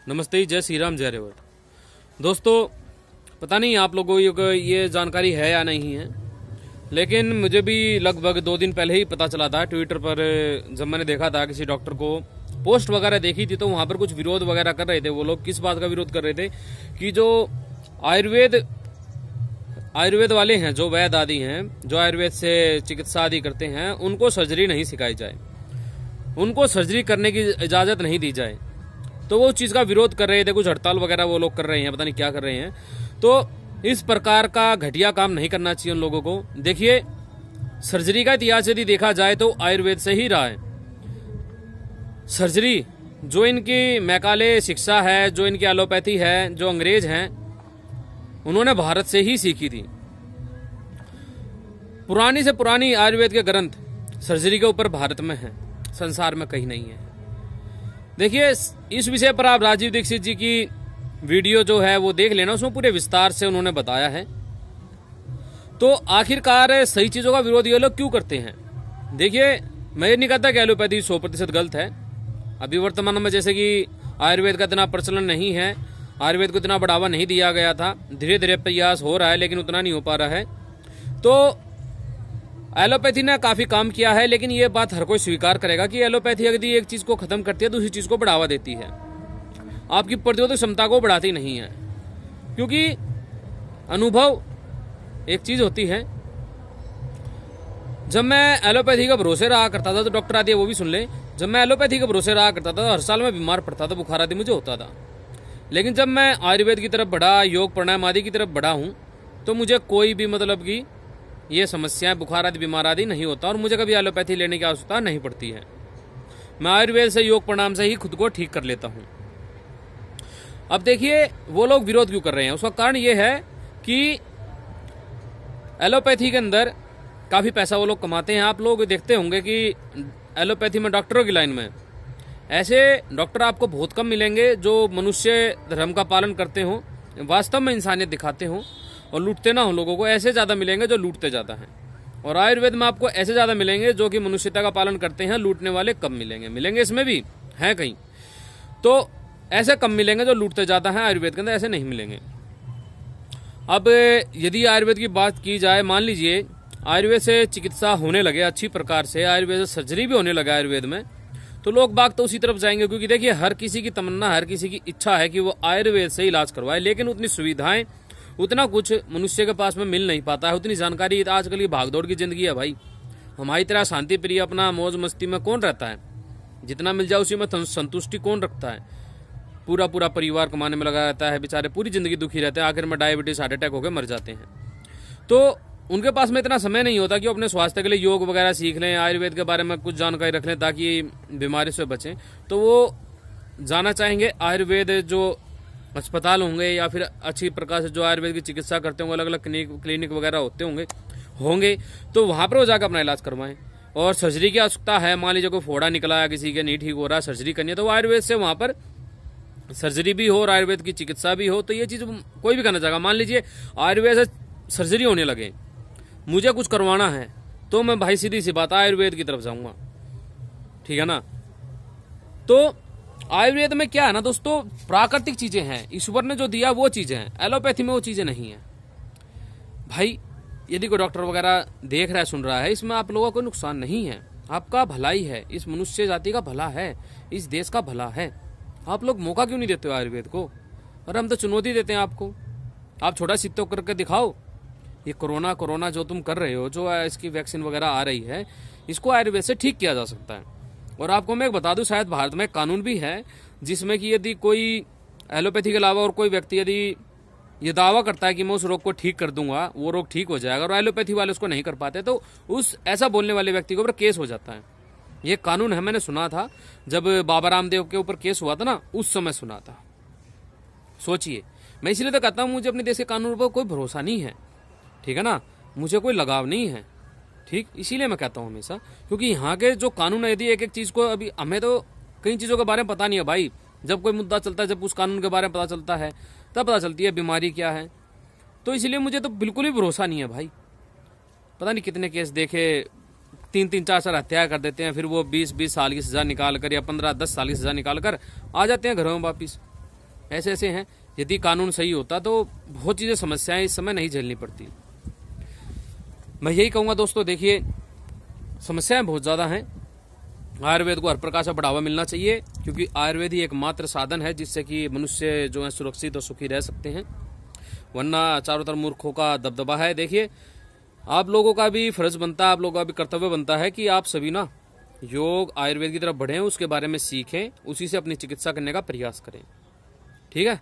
नमस्ते, जय श्री राम, जय रेवत। दोस्तों, पता नहीं आप लोगों को ये जानकारी है या नहीं है, लेकिन मुझे भी लगभग 2 दिन पहले ही पता चला था। ट्विटर पर जब मैंने देखा था किसी डॉक्टर को पोस्ट वगैरह देखी थी, तो वहां पर कुछ विरोध वगैरह कर रहे थे। वो लोग किस बात का विरोध कर रहे थे कि जो आयुर्वेद वाले हैं, जो वैद्य आदि हैं, जो आयुर्वेद से चिकित्सा आदि करते हैं, उनको सर्जरी नहीं सिखाई जाए, उनको सर्जरी करने की इजाजत नहीं दी जाए। तो वो उस चीज का विरोध कर रहे थे, कुछ हड़ताल वगैरह वो लोग कर रहे हैं, पता नहीं क्या कर रहे हैं। तो इस प्रकार का घटिया काम नहीं करना चाहिए उन लोगों को। देखिए, सर्जरी का इतिहास यदि देखा जाए तो आयुर्वेद से ही रहा है। सर्जरी जो इनकी मैकाले शिक्षा है, जो इनकी एलोपैथी है, जो अंग्रेज हैं, उन्होंने भारत से ही सीखी थी। पुरानी से पुरानी आयुर्वेद के ग्रंथ सर्जरी के ऊपर भारत में है, संसार में कहीं नहीं है। देखिए, इस विषय पर आप राजीव दीक्षित जी की वीडियो जो है वो देख लेना, उसमें पूरे विस्तार से उन्होंने बताया है। तो आखिरकार सही चीजों का विरोध ये लोग क्यों करते हैं? देखिए, मैं ये नहीं कहता कि एलोपैथी 100% गलत है। अभी वर्तमान में जैसे कि आयुर्वेद का इतना प्रचलन नहीं है, आयुर्वेद को इतना बढ़ावा नहीं दिया गया था, धीरे धीरे प्रयास हो रहा है, लेकिन उतना नहीं हो पा रहा है। तो एलोपैथी ने काफी काम किया है, लेकिन ये बात हर कोई स्वीकार करेगा कि एलोपैथी यदि एक चीज को खत्म करती है, दूसरी चीज को बढ़ावा देती है, आपकी प्रतिरोधक क्षमता को बढ़ाती नहीं है। क्योंकि अनुभव एक चीज होती है। जब मैं एलोपैथी का भरोसे रहा करता था, तो डॉक्टर आदि वो भी सुन ले, जब मैं एलोपैथी के भरोसे रहा करता था, हर साल मैं बीमार पड़ता था, बुखार आदि मुझे होता था। लेकिन जब मैं आयुर्वेद की तरफ बढ़ा, योग प्राणायाम आदि की तरफ बढ़ा हूं, तो मुझे कोई भी मतलब की ये समस्याएं, बुखार आदि, बीमार आदि नहीं होता, और मुझे कभी एलोपैथी लेने की आवश्यकता नहीं पड़ती है। मैं आयुर्वेद से, योग प्राणायाम से ही खुद को ठीक कर लेता हूं। अब देखिए, वो लोग विरोध क्यों कर रहे हैं? उसका कारण ये है कि एलोपैथी के अंदर काफी पैसा वो लोग कमाते हैं। आप लोग देखते होंगे कि एलोपैथी में, डॉक्टरों की लाइन में, ऐसे डॉक्टर आपको बहुत कम मिलेंगे जो मनुष्य धर्म का पालन करते हो, वास्तव में इंसानियत दिखाते हो और लूटते ना हो लोगों को। ऐसे ज्यादा मिलेंगे जो लूटते ज्यादा हैं। और आयुर्वेद में आपको ऐसे ज्यादा मिलेंगे जो कि मनुष्यता का पालन करते हैं। लूटने वाले कम मिलेंगे, इसमें भी हैं कहीं, तो ऐसे कम मिलेंगे जो लूटते ज्यादा हैं। आयुर्वेद के अंदर ऐसे नहीं मिलेंगे। अब यदि आयुर्वेद की बात की जाए, मान लीजिए आयुर्वेद से चिकित्सा होने लगे अच्छी प्रकार से, आयुर्वेद से सर्जरी भी होने लगा आयुर्वेद में, तो लोग बाग तो उसी तरफ जाएंगे। क्योंकि देखिए, हर किसी की तमन्ना, हर किसी की इच्छा है कि वो आयुर्वेद से इलाज करवाए, लेकिन उतनी सुविधाएं, उतना कुछ मनुष्य के पास में मिल नहीं पाता है, उतनी जानकारी। आजकल की भागदौड़ की जिंदगी है भाई। हमारी तरह शांति प्रिय अपना मौज मस्ती में कौन रहता है? जितना मिल जाए उसी में संतुष्टि कौन रखता है? पूरा पूरा परिवार कमाने में लगा रहता है, बेचारे पूरी जिंदगी दुखी रहते हैं, आखिर में डायबिटीज, हार्ट अटैक होकर मर जाते हैं। तो उनके पास में इतना समय नहीं होता कि वो अपने स्वास्थ्य के लिए योग वगैरह सीख लें, आयुर्वेद के बारे में कुछ जानकारी रख लें ताकि बीमारी से बचें। तो वो जाना चाहेंगे आयुर्वेद जो अस्पताल होंगे, या फिर अच्छी प्रकार से जो आयुर्वेद की चिकित्सा करते होंगे, अलग अलग क्लिनिक वगैरह होंगे, तो वहां पर वो जाकर अपना इलाज करवाएं। और सर्जरी की आवश्यकता है, मान लीजिए कोई फोड़ा निकला है, किसी के नहीं ठीक हो रहा, सर्जरी करनी है, तो आयुर्वेद से वहां पर सर्जरी भी हो और आयुर्वेद की चिकित्सा भी हो। तो ये चीज कोई भी करना चाहेगा। मान लीजिए आयुर्वेद से सर्जरी होने लगे, मुझे कुछ करवाना है, तो मैं भाई सीधी सी बात आयुर्वेद की तरफ जाऊंगा, ठीक है ना। तो आयुर्वेद में क्या है ना दोस्तों, प्राकृतिक चीजें हैं, ईश्वर ने जो दिया वो चीजें हैं। एलोपैथी में वो चीजें नहीं है भाई। यदि कोई डॉक्टर वगैरह देख रहा है, सुन रहा है, इसमें आप लोगों को नुकसान नहीं है, आपका भलाई है, इस मनुष्य जाति का भला है, इस देश का भला है। आप लोग मौका क्यों नहीं देते हो आयुर्वेद को? और हम तो चुनौती देते हैं आपको, आप छोटा सित्तो करके दिखाओ। ये कोरोना जो तुम कर रहे हो, जो इसकी वैक्सीन वगैरह आ रही है, इसको आयुर्वेद से ठीक किया जा सकता है। और आपको मैं एक बता दूं, शायद भारत में कानून भी है जिसमें कि यदि कोई एलोपैथी के अलावा और कोई व्यक्ति यदि ये दावा करता है कि मैं उस रोग को ठीक कर दूंगा, वो रोग ठीक हो जाएगा, और एलोपैथी वाले उसको नहीं कर पाते, तो उस ऐसा बोलने वाले व्यक्ति के ऊपर केस हो जाता है। ये कानून है, मैंने सुना था जब बाबा रामदेव के ऊपर केस हुआ था ना, उस समय सुना था। सोचिए, मैं इसलिए तो कहता हूं, मुझे अपने देश के कानून पर कोई भरोसा नहीं है, ठीक है ना, मुझे कोई लगाव नहीं है, ठीक। इसीलिए मैं कहता हूं हमेशा, क्योंकि यहाँ के जो कानून है, यदि एक एक चीज को, अभी हमें तो कई चीजों के बारे में पता नहीं है भाई। जब कोई मुद्दा चलता है, जब उस कानून के बारे में पता चलता है, तब पता चलती है बीमारी क्या है। तो इसलिए मुझे तो बिल्कुल भी भरोसा नहीं है भाई। पता नहीं कितने केस देखे, 3-3, 4-4 हत्या कर देते हैं, फिर वो 20-20 साल की सजा निकाल कर, या 15-10 साल की सजा निकाल कर आ जाते हैं घरों में वापिस। ऐसे ऐसे हैं। यदि कानून सही होता तो बहुत चीजें समस्याएं इस समय नहीं झेलनी पड़ती। मैं यही कहूंगा दोस्तों, देखिए समस्याएं बहुत ज्यादा हैं। आयुर्वेद को हर प्रकार से बढ़ावा मिलना चाहिए, क्योंकि आयुर्वेद ही एकमात्र साधन है जिससे कि मनुष्य जो है सुरक्षित और सुखी रह सकते हैं, वरना चारों तरफ मूर्खों का दबदबा है। देखिए आप लोगों का भी फर्ज बनता है, आप लोगों का भी कर्तव्य बनता है कि आप सभी ना योग आयुर्वेद की तरफ बढ़ें, उसके बारे में सीखें, उसी से अपनी चिकित्सा करने का प्रयास करें। ठीक है,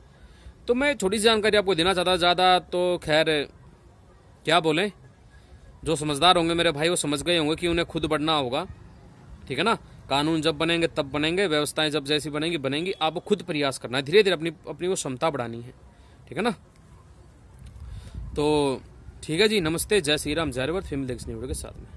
तो मैं छोटी सी जानकारी आपको देना चाहता, ज़्यादा तो खैर क्या बोलें, जो समझदार होंगे मेरे भाई वो समझ गए होंगे कि उन्हें खुद बढ़ना होगा। ठीक है ना, कानून जब बनेंगे तब बनेंगे, व्यवस्थाएं जब जैसी बनेंगी, आपको खुद प्रयास करना है, धीरे धीरे अपनी वो क्षमता बढ़ानी है। ठीक है ना, तो ठीक है जी, नमस्ते, जय श्री राम, जय आयुर्वेद। फिल्म देखने के साथ में।